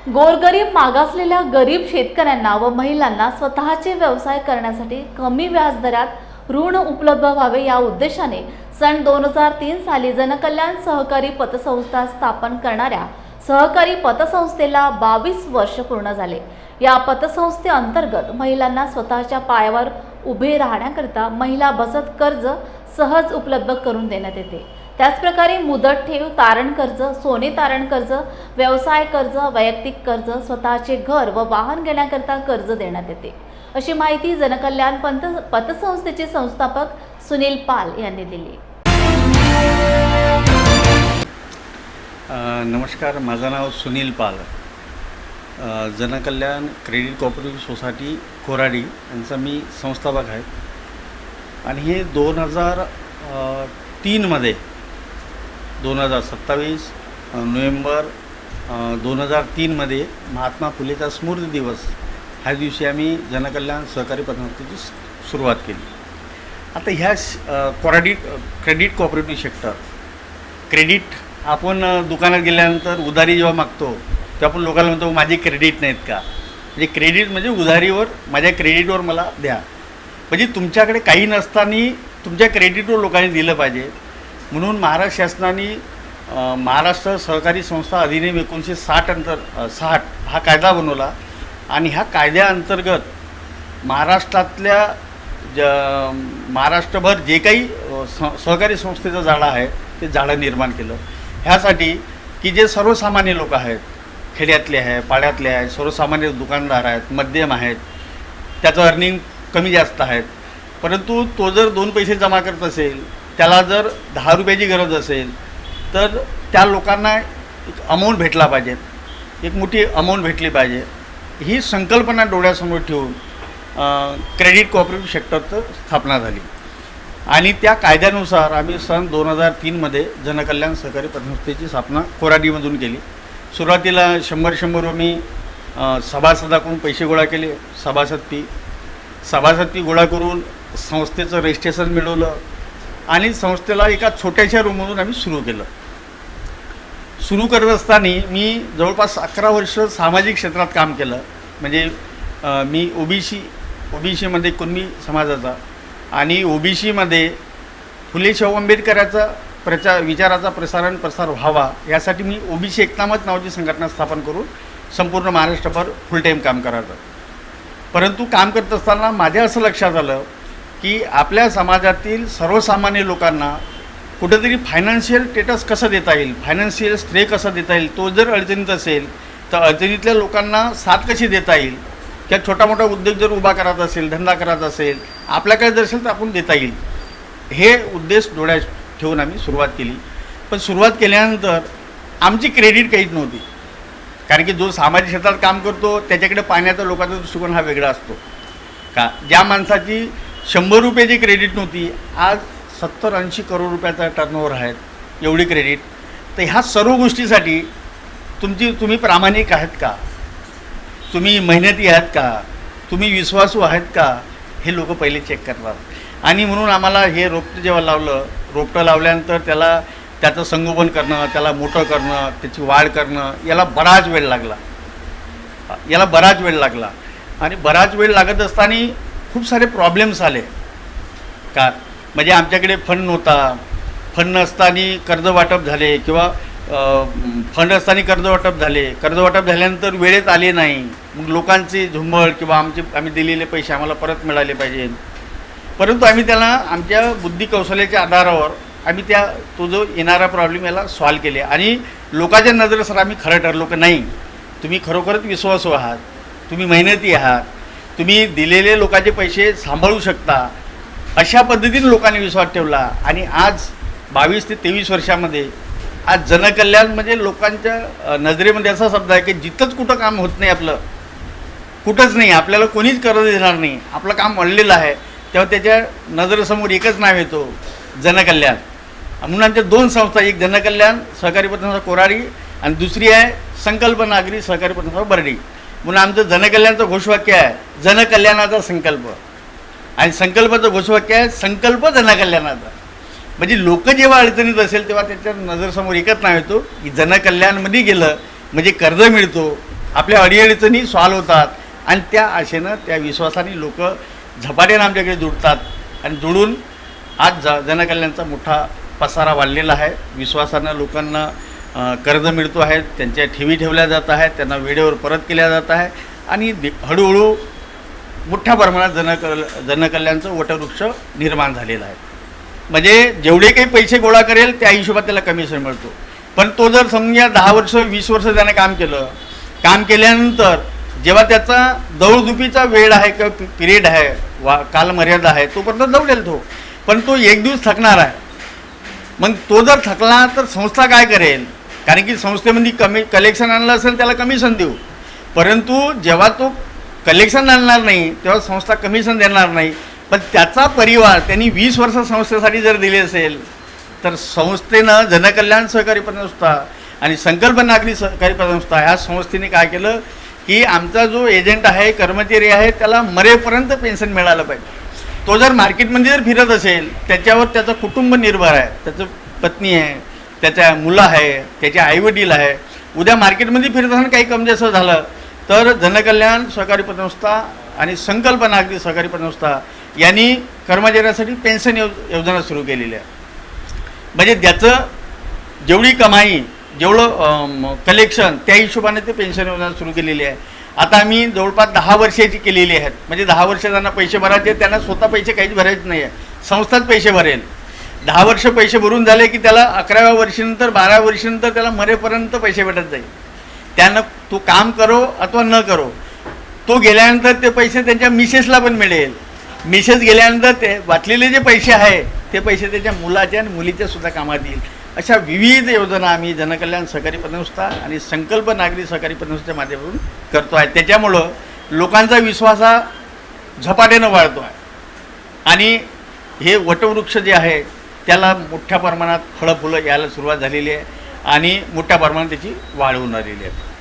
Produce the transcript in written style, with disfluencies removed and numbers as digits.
गोरगरीब मागासलेल्या गरीब शेतकऱ्यांना व महिलांना स्वतःचे व्यवसाय करण्यासाठी कमी व्याजदरात ऋण उपलब्ध व्हावे या उद्देशाने सन 2003 साली जनकल्याण सहकारी पतसंस्था स्थापन करणाऱ्या सहकारी पतसंस्थेला 22 वर्ष पूर्ण झाले। या पतसंस्थेअंतर्गत महिलांना स्वतःच्या पायावर उभे राहण्याकरिता महिला बचत कर्ज सहज उपलब्ध करून देण्यात येते। त्याचप्रकारे मुदत ठेव, तारण कर्ज, सोने तारण कर्ज, व्यवसाय कर्ज, वैयक्तिक कर्ज, स्वतःचे घर व वाहन घेण्याकरिता कर्ज देण्यात येते, अशी माहिती जनकल्याण पतसंस्थेचे संस्थापक सुनील पाल यांनी दिली। नमस्कार, माझं नाव सुनील पाल। जनकल्याण क्रेडिट कोऑपरेटिव्ह सोसायटी कोराडी यांचा मी संस्थापक आहे आणि हे 2003 मध्ये 2027 नोव्हेंबर 2003 मध्ये महात्मा फुलेचा स्मृती दिवस ह्या दिवशी आम्ही जनकल्याण सहकारी पतसंस्थेची सुरुवात केली। आता ह्या Koradi credit cooperative sector credit आपण दुकानात गेल्यानंतर उधारी जेव्हा मागतो तेव्हा आपण लोकांना म्हणतो माझे क्रेडिट नाहीत का, म्हणजे क्रेडिट म्हणजे उधारीवर, माझ्या क्रेडिटवर मला द्या, म्हणजे तुमच्याकडे काही नसताना तुमच्या क्रेडिटवर लोकांनी दिलं पाहिजे। म्हणून महाराष्ट्र शासनाने महाराष्ट्र सहकारी संस्था अधिनियम 1960 हा कायदा बनवला आणि ह्या कायद्याअंतर्गत महाराष्ट्रातल्या महाराष्ट्रभर जे काही सहकारी संस्थेचं जाळं आहे ते जाळं निर्माण केलं, ह्यासाठी की जे सर्वसामान्य लोक आहेत, खेड्यातले आहे, पाड्यातले आहे, सर्वसामान्य दुकानदार आहेत, मध्यम आहेत, त्याचं अर्निंग कमी जास्त आहेत, परंतु तो जर 2 पैसे जमा करत असेल, त्याला जर 10 रुपयाची गरज असेल तर त्या लोकांना एक अमाऊंट भेटला पाहिजे, एक मोठी अमाऊंट भेटली पाहिजे, ही संकल्पना डोळ्यासमोर ठेवून क्रेडिट कोऑपरेटिव्ह सेक्टरचं स्थापना झाली आणि त्या कायद्यानुसार आम्ही सन 2003 मध्ये जनकल्याण सहकारी पतसंस्थेची स्थापना कोराडीमधून केली। सुरुवातीला 100 मी सभासदाकडून पैसे गोळा केले, सभासद फी गोळा करून संस्थेचं रजिस्ट्रेशन मिळवलं आणि संस्थेला एका छोट्याशा रूममधून आम्ही सुरू केलं। सुरू करत असताना मी जवळपास 11 वर्ष सामाजिक क्षेत्रात काम केलं, म्हणजे मी ओबीसीमध्ये कुणबी समाजाचा आणि ओबीसीमध्ये फुले शाहू आंबेडकराचा विचाराचा प्रसार व्हावा यासाठी मी ओबीसी एकनामत नावाची संघटना स्थापन करून संपूर्ण महाराष्ट्रभर फुल टाईम काम करायचं। परंतु काम करत असताना माझ्या असं लक्षात आलं की आपल्या समाजातील सर्वसामान्य लोकांना कुठेतरी फायनान्शियल स्टेटस कसं देता येईल, फायनान्शियल श्रेय कसं देता येईल, तो जर अडचणीत असेल तर अडचणीतल्या लोकांना साथ कशी देता येईल, किंवा छोटा मोठा उद्योग जर उभा करायचा असेल, धंदा करायचा असेल, आपल्याकडे जर असेल तर आपण देता येईल, हे उद्देश डोळ्यात ठेवून आम्ही सुरुवात केली। पण सुरुवात केल्यानंतर आमची क्रेडिट काहीच नव्हती, कारण की जो सामाजिक क्षेत्रात काम करतो त्याच्याकडे पाहण्याचा लोकांचा दृष्टिकोन हा वेगळा असतो का। ज्या माणसाची 100 रुपयाची क्रेडिट नव्हती, आज 70-80 करोड रुपयाचा टर्नओव्हर आहे, एवढी क्रेडिट। तर ह्या सर्व गोष्टीसाठी तुम्ही प्रामाणिक आहेत का, तुम्ही मेहनती आहात का, तुम्ही विश्वासू आहेत का, हे लोक पहिले चेक करतात। आणि म्हणून आम्हाला हे रोपटं जेव्हा रोपटं लावल्यानंतर त्याचं संगोपन करणं, त्याला मोठं करणं, त्याची वाढ करणं, याला बराच वेळ लागला आणि बराच वेळ लागत असताना खूप सारे प्रॉब्लेम्स आले का, म्हणजे आमच्याकडे फंड नव्हता, फंड नसताना कर्ज वाटप झाले किंवा फंड असताना कर्ज वाटप झाल्यानंतर वेळेत आले नाही, मग लोकांची झुंबड किंवा आम्ही दिलेले पैसे आम्हाला परत मिळाले पाहिजे। परंतु आम्ही त्याला आमच्या बुद्धी कौशल्याच्या आधारावर आम्ही तो जो येणारा प्रॉब्लेम याला सॉल्व केले आणि लोकांच्या नजरेसर आम्ही खरं ठरलो की नाही, तुम्ही खरोखरच विश्वासू आहात, तुम्ही मेहनती आहात, तुम्ही दिलेले लोकांचे पैसे सांभाळू शकता, अशा पद्धतीने लोकांनी विश्वास ठेवला। आणि आज 22 ते 23 वर्षामध्ये आज जनकल्याण म्हणजे लोकांच्या नजरेमध्ये असा शब्द आहे की जिथंच कुठं काम होत नाही, आपलं कुठंच नाही, आपल्याला कोणीच कर्ज देणार नाही, आपलं काम वाढलेलं आहे, तेव्हा त्याच्या नजरेसमोर एकच नाव येतो, जनकल्याण। म्हणून आमच्या 2 संस्था, एक जनकल्याण सहकारी पतसंस्था कोराडी आणि दुसरी आहे संकल्प नागरी सहकारी पतसंस्था बर्डी। म्हणून आमचं जनकल्याणचं घोषवाक्य आहे जनकल्याणाचा संकल्प आणि संकल्पाचं घोषवाक्य आहे संकल्प जनकल्याणाचा। म्हणजे लोक जेव्हा अडचणीत असेल तेव्हा त्याच्या नजरेसमोर एकच नाव येतो की जनकल्याणमध्ये गेलं म्हणजे कर्ज मिळतो, आपल्या अडीअडचणी सॉल्व्ह होतात आणि त्या आशेनं त्या विश्वासाने लोक झपाट्यानं आमच्याकडे जुडतात आणि जुडून आज जनकल्याणचा मोठा पसारा वाढलेला आहे. विश्वासानं लोकांना कर्ज मिळतो आहे, त्यांच्या ठेवी ठेवल्या जात आहेत, त्यांना वेळेवर परत केल्या जात आहे आणि हळूहळू मोठ्या प्रमाणात जनकल्याणचं वटवृक्ष निर्माण झालेलं आहे. म्हणजे जेवढे काही पैसे गोळा करेल त्या हिशोबात त्याला कमिशन मिळतो. पण तो जर समजा 10 वर्ष 20 वर्ष त्याने काम केल्यानंतर जेव्हा त्याचा दौडधुपीचा वेळ आहे किंवा पिरियड आहे कालमर्यादा आहे तोपर्यंत दौडेल तो. पण तो एक दिवस थकणार आहे. मग तो जर थकला तर संस्था काय करेल? कारण की संस्थेमध्ये कलेक्शन आणलं असेल त्याला कमिशन देऊ, परंतु जेव्हा तो कलेक्शन आणणार नाही तेव्हा संस्था कमिशन देणार नाही. पण त्याचा परिवार त्यांनी 20 वर्ष संस्थेसाठी जर दिले असेल तर संस्थेनं जनकल्याण सहकारी पतसंस्था आणि संकल्प नागरी सहकारी पतसंस्था ह्या संस्थेने काय केलं की आमचा जो एजंट आहे कर्मचारी आहे त्याला मरेपर्यंत पेन्शन मिळालं पाहिजे. तो जर मार्केटमध्ये जर फिरत असेल त्याच्यावर त्याचं कुटुंब निर्भर आहे, त्याचं पत्नी आहे, त्याच्या मुलं आहे, त्याचे आईवडील आहे. उद्या मार्केटमध्ये फिरत असताना काही कमी जास्त झालं तर जनकल्याण सहकारी पतसंस्था आणि संकल्प नागरी सहकारी पतसंस्था यांनी कर्मचाऱ्यासाठी पेन्शन योजना सुरू केलेली आहे. म्हणजे त्याचं जेवढी कमाई जेवढं कलेक्शन त्या हिशोबाने ते पेन्शन योजना सुरू केलेली आहे. आता आम्ही जवळपास 10 वर्षाची केलेली आहेत. म्हणजे 10 वर्ष त्यांना पैसे भरायचे, त्यांना स्वतः पैसे काहीच भरायचे नाही आहे, संस्थाच पैसे भरेल. 10 वर्ष पैसे भरून झाले की त्याला 11व्या वर्षीनंतर 12व्या वर्षीनंतर त्याला मरेपर्यंत पैसे भेटत जाईल. त्यानं तो काम करो अथवा न करो, तो गेल्यानंतर ते पैसे त्यांच्या मिसेसला पण मिळेल. मिसेस गेल्यानंतर ते वाचलेले जे पैसे आहे ते पैसे त्याच्या मुलाच्या आणि मुलीच्या सुद्धा कामात येईल. अशा विविध योजना आम्ही जनकल्याण सहकारी पतसंस्था आणि संकल्प नागरी सहकारी पतसंस्थेच्या माध्यमातून करतो आहे. त्याच्यामुळं लोकांचा विश्वास हा झपाट्यानं वाढतो आहे आणि हे वटवृक्ष जे आहे त्याला मोठ्या प्रमाणात फळं फुलं यायला सुरुवात झालेली आहे आणि मोठ्या प्रमाणात त्याची वाढ होऊन राहिलेली आहे.